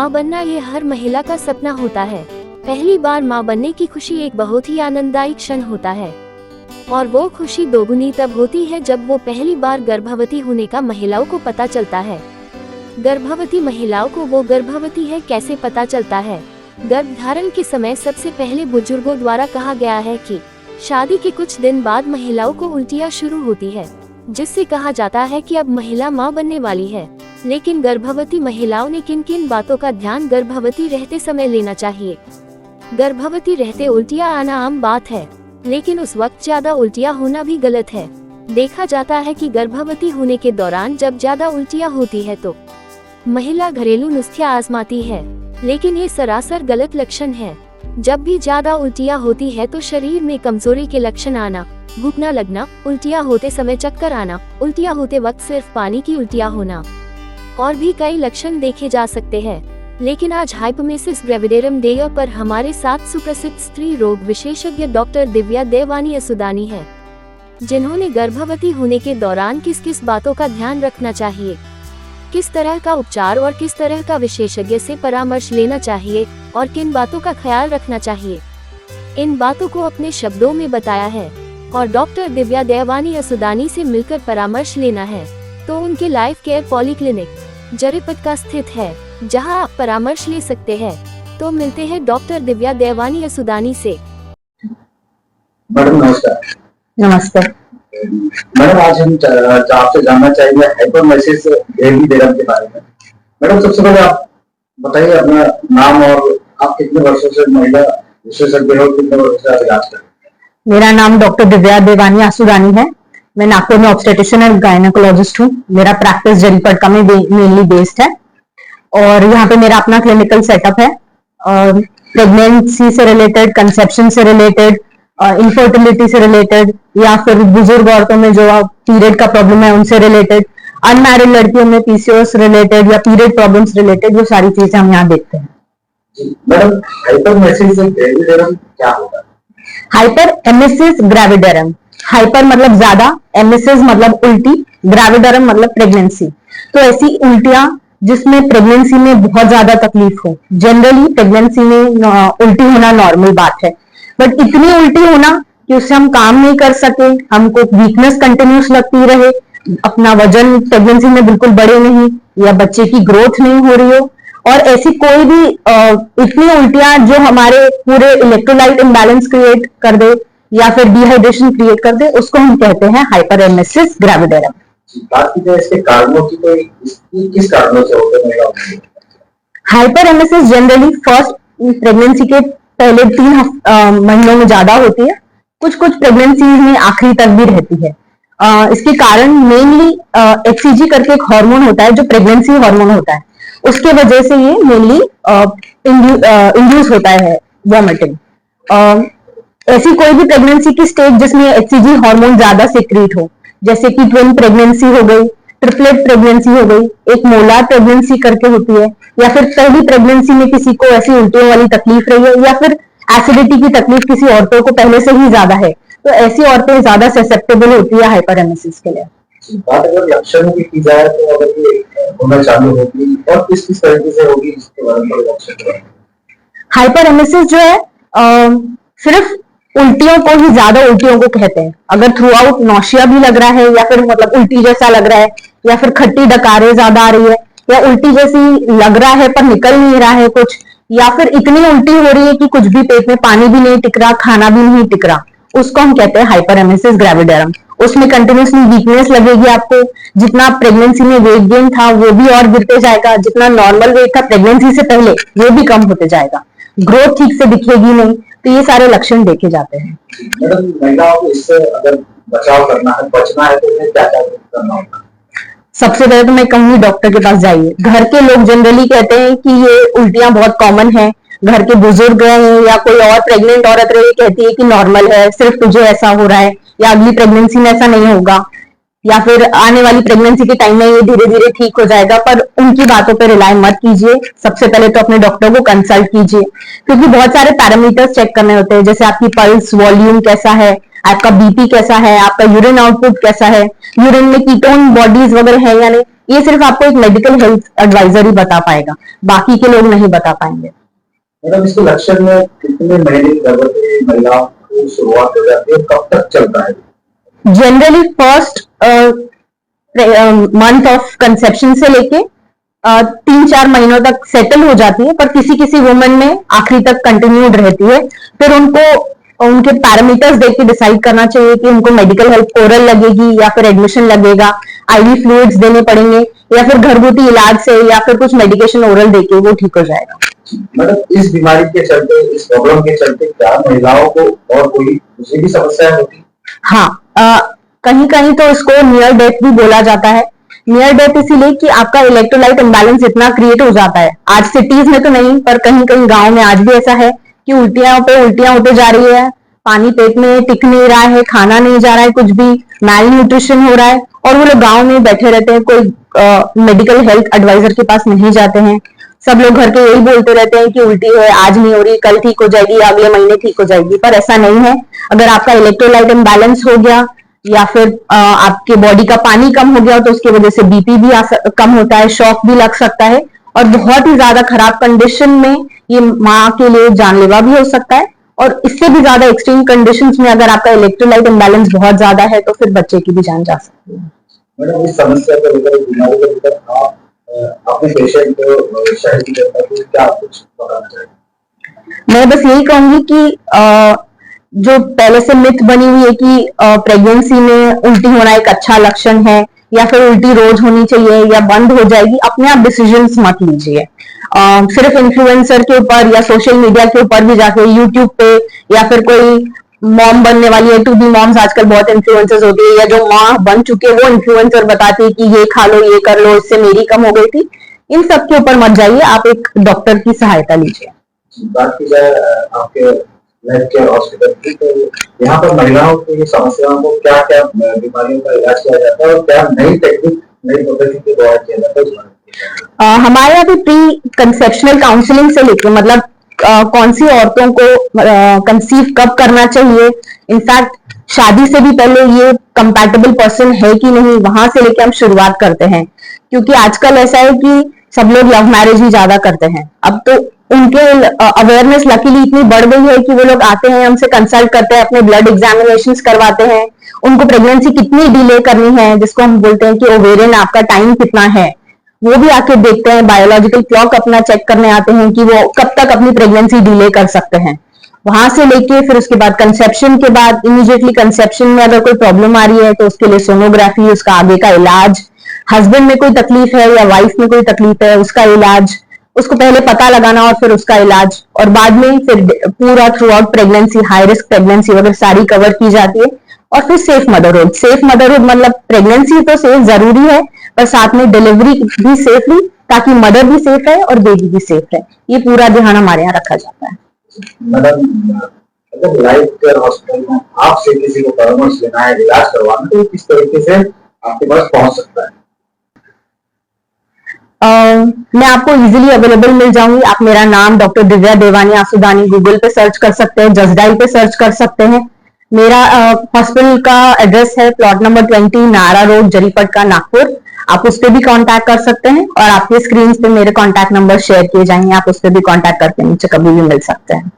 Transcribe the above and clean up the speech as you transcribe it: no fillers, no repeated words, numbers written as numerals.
माँ बनना ये हर महिला का सपना होता है। पहली बार माँ बनने की खुशी एक बहुत ही आनंददायी क्षण होता है और वो खुशी दोगुनी तब होती है जब वो पहली बार गर्भवती होने का महिलाओं को पता चलता है। गर्भवती महिलाओं को वो गर्भवती है कैसे पता चलता है? गर्भधारण के समय सबसे पहले बुजुर्गों द्वारा कहा गया है कि शादी के कुछ दिन बाद महिलाओं को उल्टियाँ शुरू होती है, जिससे कहा जाता है कि अब महिला माँ बनने वाली है। लेकिन गर्भवती महिलाओं ने किन किन बातों का ध्यान गर्भवती रहते समय लेना चाहिए? गर्भवती रहते उल्टियाँ आना आम बात है, लेकिन उस वक्त ज्यादा उल्टियाँ होना भी गलत है। देखा जाता है कि गर्भवती होने के दौरान जब ज्यादा उल्टियाँ होती है तो महिला घरेलू नुस्खे आजमाती है, लेकिन ये सरासर गलत लक्षण है। जब भी ज्यादा उल्टियाँ होती है तो शरीर में कमजोरी के लक्षण आना, भूख न लगना, उल्टियाँ होते समय चक्कर आना, उल्टियाँ होते वक्त सिर्फ पानी की उल्टियाँ होना और भी कई लक्षण देखे जा सकते हैं। लेकिन आज हाइपरमेसिस ग्रेविडेरम डे पर हमारे साथ सुप्रसिद्ध स्त्री रोग विशेषज्ञ डॉक्टर दिव्या देवानी असुदानी है, जिन्होंने गर्भवती होने के दौरान किस किस बातों का ध्यान रखना चाहिए, किस तरह का उपचार और किस तरह का विशेषज्ञ से परामर्श लेना चाहिए और किन बातों का ख्याल रखना चाहिए, इन बातों को अपने शब्दों में बताया है और डॉक्टर दिव्या देवानी असुदानी से मिलकर परामर्श लेना है तो उनके लाइफ केयर पॉलीक्लिनिक जरीपटका स्थित है, जहां आप परामर्श ले सकते हैं। तो मिलते हैं डॉक्टर दिव्या देवानी असुदानी से। मैडम नमस्कार। नमस्ते मैडम, आज हम आपसे जानना चाहेंगे हाइपरमेसिस ग्रेविडेरम के बारे में। मैडम, सबसे पहले आप बताइए अपना नाम और आप कितने वर्षों से महिला विशेषज्ञ हो, कितने वर्षों से इलाज कर रहे हैं? मेरा नाम डॉक्टर दिव्या देवानी आसुदानी है। मैं नागपुर में ऑब्स्टेट्रिशियन और गायनेकोलॉजिस्ट हूँ। मेरा प्रैक्टिस जरीपटका में मेनली बेस्ड है और यहाँ पे मेरा अपना क्लिनिकल सेटअप है। प्रेगनेंसी से रिलेटेड, कंसेप्शन से रिलेटेड, इनफर्टिलिटी से रिलेटेड या फिर बुजुर्ग औरतों में जो पीरियड का प्रॉब्लम है उनसे रिलेटेड, अनमैरिड लड़कियों में पीसीओएस रिलेटेड या पीरियड प्रॉब्लम्स रिलेटेड, वो सारी चीजें हम यहाँ देखते हैं। मैडम, हाइपरमेसिस ग्रेविडेरम क्या होता है? हाइपरएमेसिस ग्रेविडेरम, हाइपर मतलब ज्यादा, एमेसिस मतलब उल्टी, ग्रेविडेरम मतलब प्रेगनेंसी। तो ऐसी उल्टियां जिसमें प्रेगनेंसी में बहुत ज्यादा तकलीफ हो। जनरली प्रेगनेंसी में उल्टी होना नॉर्मल बात है, बट इतनी उल्टी होना कि उससे हम काम नहीं कर सके, हमको वीकनेस कंटिन्यूस लगती रहे, अपना वजन प्रेगनेंसी में बिल्कुल बढ़े नहीं या बच्चे की ग्रोथ नहीं हो रही हो, और ऐसी कोई भी इतनी उल्टियां जो हमारे पूरे इलेक्ट्रोलाइट इम्बैलेंस क्रिएट कर दे या फिर डिहाइड्रेशन क्रिएट कर दे, उसको हम कहते हैं हाइपरएमेसिस ग्रेविडेरम। बात की जाए इसके कारणों की, तो किस कारणों से होते हैं? हाइपरएमेसिस जनरली फर्स्ट प्रेगनेंसी के पहले 3 महीनों में ज्यादा होती है, कुछ कुछ प्रेगनेंसी में आखिरी तक भी रहती है। इसके कारण मेनली एचसीजी करके एक हार्मोन होता है जो प्रेगनेंसी हार्मोन होता है, उसके वजह से ये मेनली इंड्यूस होता है वॉमिटिंग। ऐसी कोई भी प्रेगनेंसी की स्टेज जिसमें एचसीजी हार्मोन ज्यादा सिक्रीट हो, जैसे कि ट्विन प्रेगनेंसी हो गई, ट्रिपलेट प्रेगनेंसी हो गई, एक मोलार प्रेगनेंसी करके होती है, या फिर पहली प्रेगनेंसी में किसी को ऐसी उल्टियों वाली तकलीफ रही है या फिर एसिडिटी की तकलीफ किसी औरतों को पहले से ही ज्यादा है, तो ऐसी औरतें ज्यादा ससेप्टेबल होती है हाइपरएमेसिस के लिए। बात अगर लक्षणों की जाए तो अगर ये होना चालू होगी और किस किस तरीके से होगी, इसके बारे में लक्षण? हाइपरएमेसिस जो है सिर्फ उल्टियों को ही, ज्यादा उल्टियों को कहते हैं। अगर थ्रू आउट नौशिया भी लग रहा है या फिर मतलब उल्टी जैसा लग रहा है या फिर खट्टी डकारें ज्यादा आ रही है या उल्टी जैसी लग रहा है पर निकल नहीं रहा है कुछ, या फिर इतनी उल्टी हो रही है कि कुछ भी पेट में पानी भी नहीं टिक रहा, खाना भी नहीं टिक रहा, उसको हम कहते हैं हाइपरएमेसिस ग्रेविडेरम। उसमें कंटिन्यूसली वीकनेस लगेगी आपको, जितना प्रेगनेंसी में वेट गेन था वो भी और गिरते जाएगा, जितना नॉर्मल वेट था प्रेगनेंसी से पहले वो भी कम होते जाएगा, ग्रोथ ठीक से दिखेगी नहीं। तो ये सारे लक्षण देखे जाते हैं। मैडम, महिलाओं को इससे अगर बचाव करना है, बचना है, तो क्या क्या करना होगा? सबसे पहले तो मैं कहूंगी डॉक्टर के पास जाइए। घर के लोग जनरली कहते हैं कि ये उल्टियां बहुत कॉमन है, घर के बुजुर्ग हैं या कोई और प्रेग्नेंट औरत रही कहती है कि नॉर्मल है, सिर्फ तुझे ऐसा हो रहा है या अगली प्रेगनेंसी में ऐसा नहीं होगा या फिर आने वाली प्रेगनेंसी के टाइम में ये धीरे धीरे ठीक हो जाएगा, पर उनकी बातों पर रिलाय मत कीजिए। सबसे पहले तो अपने डॉक्टर को कंसल्ट कीजिए, क्योंकि बहुत सारे पैरामीटर्स चेक करने होते हैं, जैसे आपकी पल्स वॉल्यूम कैसा है, आपका बीपी कैसा है, आपका यूरिन आउटपुट कैसा है, यूरिन में कीटोन बॉडीज वगैरह है या नहीं, ये सिर्फ आपको एक मेडिकल हेल्थ एडवाइजर ही बता पाएगा, बाकी के लोग नहीं बता पाएंगे। मैडम इसके लक्षण में कितने महीने गर्भवती महिलाओं को शुरुआत हो जाती है, कब तक चलता है? Generally first month of conception से लेके 3-4 महीनों तक सेटल हो जाती है, पर किसी किसी वुमेन में आखिरी तक कंटिन्यूड रहती है। फिर उनको उनके पैरामीटर्स देख के डिसाइड करना चाहिए कि उनको मेडिकल हेल्प ओरल लगेगी या फिर एडमिशन लगेगा, आईवी फ्लूइड्स देने पड़ेंगे या फिर घरगुती इलाज से या फिर कुछ मेडिकेशन ओरल देके वो ठीक हो जाएगा। मतलब इस बीमारी के चलते, इस प्रॉब्लम के चलते क्या महिलाओं को और कोई दूसरी भी समस्या होती? हाँ, कहीं कहीं तो इसको नियर डेथ भी बोला जाता है। नियर डेथ इसीलिए कि आपका इलेक्ट्रोलाइट इम्बैलेंस इतना क्रिएट हो जाता है, आज सिटीज में तो नहीं पर कहीं कहीं गांव में आज भी ऐसा है कि उल्टियां पे उल्टियां होते जा रही है, पानी पेट में टिक नहीं रहा है, खाना नहीं जा रहा है, कुछ भी मैल न्यूट्रिशन हो रहा है, और वो लोग गांव में बैठे रहते हैं, कोई मेडिकल हेल्थ एडवाइजर के पास नहीं जाते हैं। सब लोग घर के यही बोलते रहते हैं कि उल्टी है, आज नहीं हो रही, कल ठीक हो जाएगी, अगले महीने ठीक हो जाएगी, पर ऐसा नहीं है। अगर आपका इलेक्ट्रोलाइट इम्बैलेंस हो गया या फिर आपके बॉडी का पानी कम हो गया तो उसकी वजह से बीपी भी कम होता है, शॉक भी लग सकता है, और बहुत ही ज्यादा खराब कंडीशन में ये माँ के लिए जानलेवा भी हो सकता है। और इससे भी ज्यादा एक्सट्रीम कंडीशंस में अगर आपका इलेक्ट्रोलाइट इम्बैलेंस बहुत ज्यादा है तो फिर बच्चे की भी जान जा सकती है। मैडम इस समस्या को लेकर, बीमारी को लेकर आप अपने पेशेंट को शहर की जनता को क्या कुछ बताना चाहेंगे? मैं बस यही कहूंगी कि जो पहले से मिथ बनी हुई है कि प्रेगनेंसी में उल्टी होना एक अच्छा लक्षण है या फिर उल्टी रोज होनी चाहिए या बंद हो जाएगी, अपने आप डिसीजंस मत लीजिए। सिर्फ इन्फ्लुएंसर के ऊपर या सोशल मीडिया के ऊपर भी जाके यूट्यूब पे या फिर कोई मॉम बनने वाली है, टू बी मॉम्स आजकल बहुत इन्फ्लुएंसर्स होती है, या जो माँ बन चुके हैं वो इन्फ्लुएंसर बताती है कि ये खा लो, ये कर लो, इससे मेरी कम हो गई थी। इन सब के ऊपर मत जाइए, आप एक डॉक्टर की सहायता लीजिए। बात की जाए आपके लाइफ केयर हॉस्पिटल की, तो यहाँ पर महिलाओं की समस्याओं को क्या क्या बीमारियों का इलाज किया जाता है और क्या नई टेक्निक, नई पद्धति के द्वारा किया जाता है? हमारे यहाँ पे प्री कंसेप्शनल काउंसलिंग से लेकर मतलब कौन सी औरतों को कंसीव कब करना चाहिए, इनफैक्ट शादी से भी पहले ये कंपैटिबल पर्सन है कि नहीं, वहां से लेके हम शुरुआत करते हैं। क्योंकि आजकल ऐसा है कि सब लोग लव मैरिज ही ज्यादा करते हैं। अब तो उनके अवेयरनेस लकीली इतनी बढ़ गई है कि वो लोग आते हैं, हमसे कंसल्ट करते हैं, अपने ब्लड एग्जामिनेशन करवाते हैं, उनको प्रेगनेंसी कितनी डिले करनी है, जिसको हम बोलते हैं कि ओवेरियन आपका टाइम कितना है, वो भी आके देखते हैं। बायोलॉजिकल क्लॉक अपना चेक करने आते हैं कि वो कब तक अपनी प्रेगनेंसी डिले कर सकते हैं। वहां से लेके फिर उसके बाद कंसेप्शन के बाद इमीडिएटली कंसेप्शन में अगर कोई प्रॉब्लम आ रही है तो उसके लिए सोनोग्राफी, उसका आगे का इलाज, हस्बैंड में कोई तकलीफ है या वाइफ में कोई तकलीफ है उसका इलाज, उसको पहले पता लगाना और फिर उसका इलाज, और बाद में फिर पूरा through out pregnancy, high risk pregnancy वगैरह सारी कवर की जाती है। और फिर सेफ मदरहुड। सेफ मदरहुड मतलब प्रेगनेंसी तो सेफ जरूरी है पर साथ में डिलीवरी भी सेफली, ताकि मदर भी सेफ है और बेबी भी सेफ है, ये पूरा ध्यान हमारे यहाँ रखा जाता है। मैडम अगर लाइफ केयर हॉस्पिटल में आपसे किसी को परामर्श लेना है, इलाज करवाना, तो किस तरीके से आपके पास पहुंच सकता है? मैं आपको इजीली अवेलेबल मिल जाऊंगी। आप मेरा नाम डॉक्टर दिव्या देवानी आसुदानी गूगल पे सर्च कर सकते हैं, जस्ट डायल पे सर्च कर सकते हैं। मेरा हॉस्पिटल का एड्रेस है प्लॉट नंबर 20 नारा रोड, जरीपटका, नागपुर। आप उस पर भी कांटेक्ट कर सकते हैं और आपके स्क्रीन पे मेरे कांटेक्ट नंबर शेयर किए जाएंगे, आप उस पर भी कांटेक्ट करके मुझसे कभी भी मिल सकते हैं।